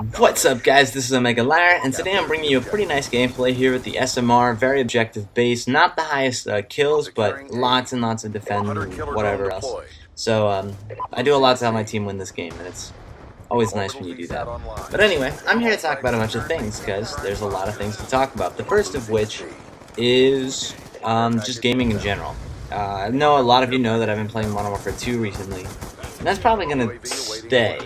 What's up, guys? This is OmegaLiar, and today I'm bringing you a pretty nice gameplay here with the SMR, very objective base, not the highest kills, but lots and lots of defend and whatever else. So I do a lot to help my team win this game, and it's always nice when you do that. But anyway, I'm here to talk about a bunch of things, because there's a lot of things to talk about. The first of which is just gaming in general. I know a lot of you know that I've been playing Modern Warfare 2 recently, and that's probably going to stay.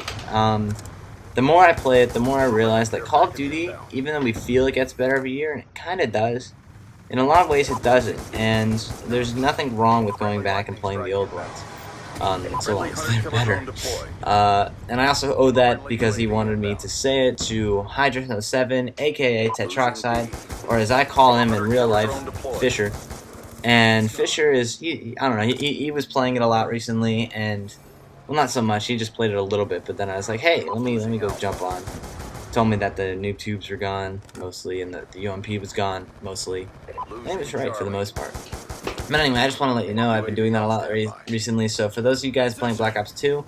The more I play it, the more I realize that Call of Duty, even though we feel it gets better every year, and it kind of does, in a lot of ways it doesn't, and there's nothing wrong with going back and playing the old ones, so long as they're better. And I also owe that because he wanted me to say it to Hydra07, aka Tetroxide, or as I call him in real life, Fisher. And Fisher is, I don't know, he was playing it a lot recently, and well, not so much. He just played it a little bit, but then I was like, "Hey, let me go jump on." Told me that the noob tubes were gone mostly, and that the UMP was gone mostly. And he was right for the most part. But anyway, I just want to let you know I've been doing that a lot recently. So for those of you guys playing Black Ops 2,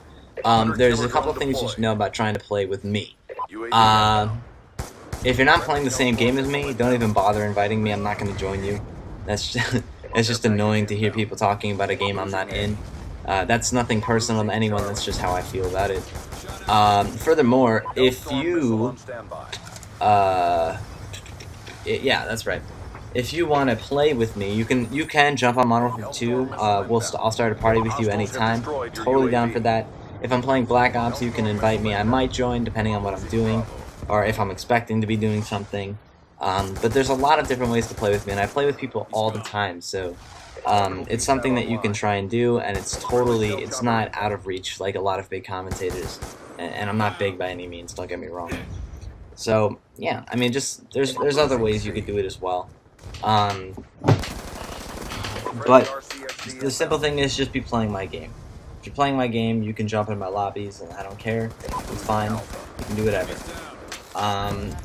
there's a couple of things you should know about trying to play with me. If you're not playing the same game as me, don't even bother inviting me. I'm not going to join you. That's just, it's just annoying to hear people talking about a game I'm not in. That's nothing personal to anyone, that's just how I feel about it. Furthermore, if you... yeah, that's right. If you want to play with me, you can jump on Modern Warfare 2. I'll start a party with you anytime. Totally down for that. If I'm playing Black Ops, you can invite me. I might join, depending on what I'm doing, or if I'm expecting to be doing something. But there's a lot of different ways to play with me, and I play with people all the time, so... it's something that you can try and do, and it's not out of reach like a lot of big commentators, and I'm not big by any means, don't get me wrong. So yeah, I mean, just there's other ways you could do it as well, but the simple thing is just be playing my game. If you're playing my game, you can jump in my lobbies, and I don't care, it's fine, you can do whatever.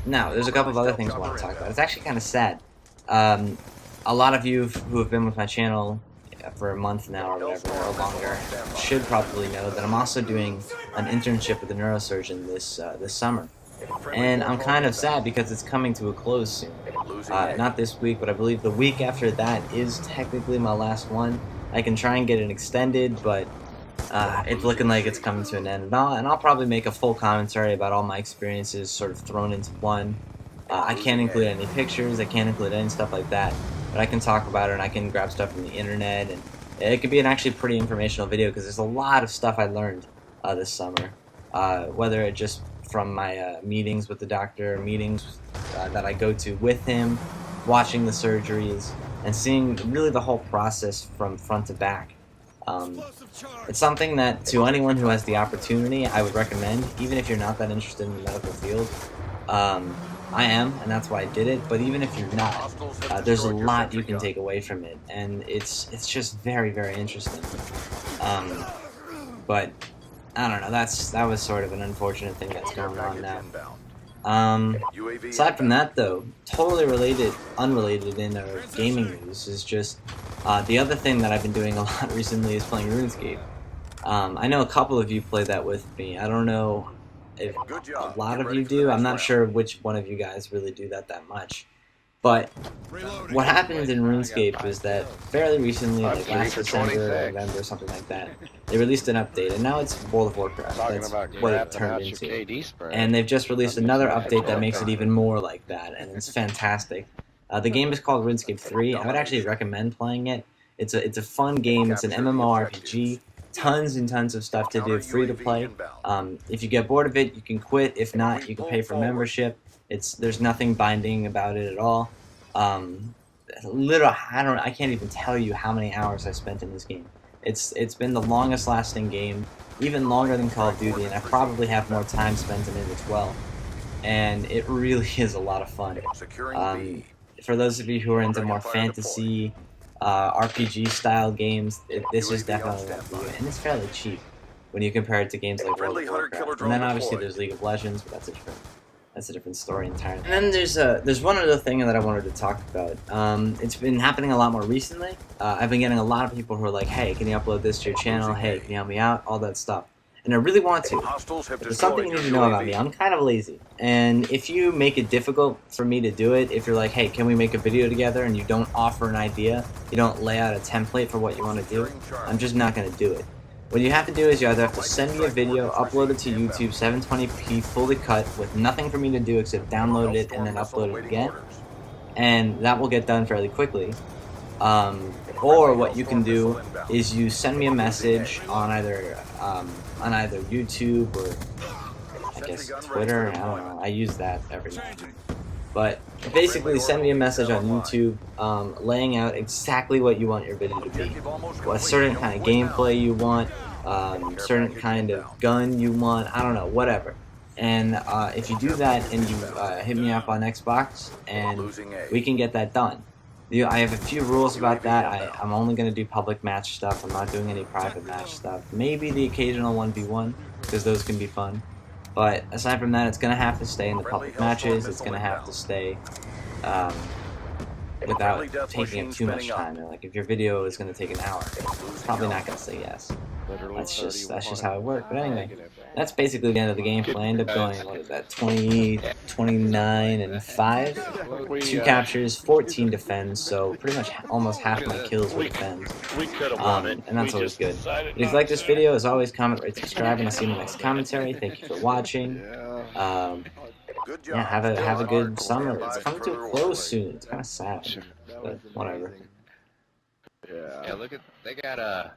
Now, there's a couple of other things I want to talk about. It's actually kind of sad. A lot of you who have been with my channel for a month now or whatever, or longer, should probably know that I'm also doing an internship with a neurosurgeon this summer. And I'm kind of sad because it's coming to a close soon. Not this week, but I believe the week after that is technically my last one. I can try and get it extended, but it's looking like it's coming to an end. And I'll probably make a full commentary about all my experiences sort of thrown into one. I can't include any pictures, I can't include any stuff like that. But I can talk about it, and I can grab stuff from the internet, and it could be an actually pretty informational video because there's a lot of stuff I learned this summer, whether it just from my meetings with the doctor, meetings that I go to with him, watching the surgeries, and seeing really the whole process from front to back. It's something that to anyone who has the opportunity, I would recommend, even if you're not that interested in the medical field. I am, and that's why I did it, but even if you're not, there's a lot you can take away from it, and it's just very, very interesting. But, I don't know, that was sort of an unfortunate thing that's going on now. Aside from that, though, totally unrelated in our gaming news is just, the other thing that I've been doing a lot recently is playing RuneScape. I know a couple of you play that with me. I don't know if a lot of you do. I'm not sure which one of you guys really do that much. But what happened in RuneScape is that fairly recently, like last December or November or something like that, they released an update, and now it's World of Warcraft. That's what it turned into. And they've just released another update that makes it even more like that, and it's fantastic. The game is called RuneScape 3. I would actually recommend playing it. It's a fun game. It's an MMORPG. Tons and tons of stuff to do, free to play. If you get bored of it, you can quit. If not, you can pay for membership. There's nothing binding about it at all. I can't even tell you how many hours I spent in this game. It's been the longest lasting game, even longer than Call of Duty, and I probably have more time spent in it as well. And it really is a lot of fun. For those of you who are into more fantasy, RPG style games, this is definitely one for you, and it's fairly cheap when you compare it to games like World of Warcraft. And then obviously there's League of Legends, but that's a different story entirely. And then there's one other thing that I wanted to talk about. It's been happening a lot more recently. I've been getting a lot of people who are like, "Hey, can you upload this to your channel? Hey, can you help me out?" All that stuff. and I really want to. But there's something you need to know about me. I'm kind of lazy, and if you make it difficult for me to do it, if you're like, hey, can we make a video together, and you don't offer an idea, you don't lay out a template for what you want to do, I'm just not going to do it. What you have to do is you either have to send me a video, upload it to YouTube, 720p, fully cut, with nothing for me to do except download it and then upload it again, and that will get done fairly quickly. Or what you can do is you send me a message on either YouTube or I guess Twitter. I don't know. I use that every now and then. But basically, send me a message on YouTube laying out exactly what you want your video to be. What certain kind of gameplay you want, certain kind of gun you want, I don't know, whatever. And if you do that and you hit me up on Xbox, and we can get that done. I have a few rules about that. I'm only going to do public match stuff. I'm not doing any private match stuff. Maybe the occasional 1v1, because those can be fun. But aside from that, it's going to have to stay in the public matches. It's going to have to stay without taking up too much time. And like if your video is going to take an hour, it's probably not going to say yes. That's just how it works. But anyway, that's basically the end of the game. I end up going, what is that, 20, 29, and 5? 2 captures, 14 defends, so pretty much almost half my kills were defends. And that's always good. If you like this video, as always, comment, rate, subscribe, and I'll see you in the next commentary. Thank you for watching. Yeah, have a good summer. It's coming to a close soon. It's kind of sad, but whatever. Yeah, look at, they got